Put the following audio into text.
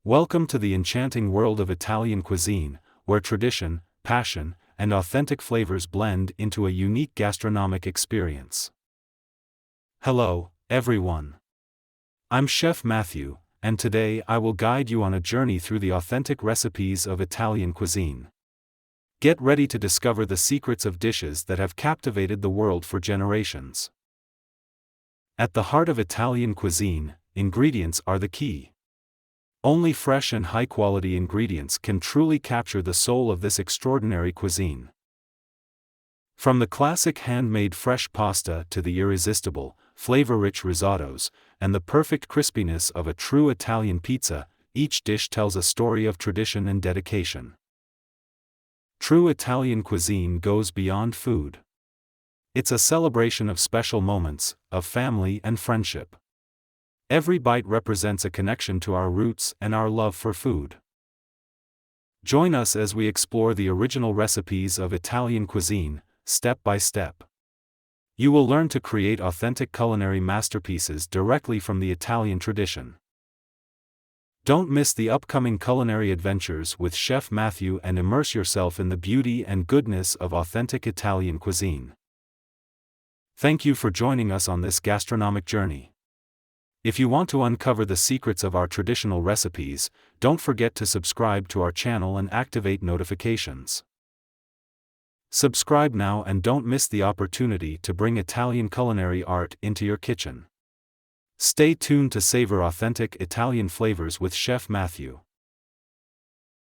Welcome to the enchanting world of Italian cuisine, where tradition, passion, and authentic flavors blend into a unique gastronomic experience. Hello, everyone. I'm Chef Matthew, and today I will guide you on a journey through the authentic recipes of Italian cuisine. Get ready to discover the secrets of dishes that have captivated the world for generations. At the heart of Italian cuisine, ingredients are the key. Only fresh and high-quality ingredients can truly capture the soul of this extraordinary cuisine. From the classic handmade fresh pasta to the irresistible, flavor-rich risottos, and the perfect crispiness of a true Italian pizza, each dish tells a story of tradition and dedication. True Italian cuisine goes beyond food. It's a celebration of special moments, of family and friendship. Every bite represents a connection to our roots and our love for food. Join us as we explore the original recipes of Italian cuisine, step by step. You will learn to create authentic culinary masterpieces directly from the Italian tradition. Don't miss the upcoming culinary adventures with Chef Matthew and immerse yourself in the beauty and goodness of authentic Italian cuisine. Thank you for joining us on this gastronomic journey. If you want to uncover the secrets of our traditional recipes, don't forget to subscribe to our channel and activate notifications. Subscribe now and don't miss the opportunity to bring Italian culinary art into your kitchen. Stay tuned to savor authentic Italian flavors with Chef Matthew.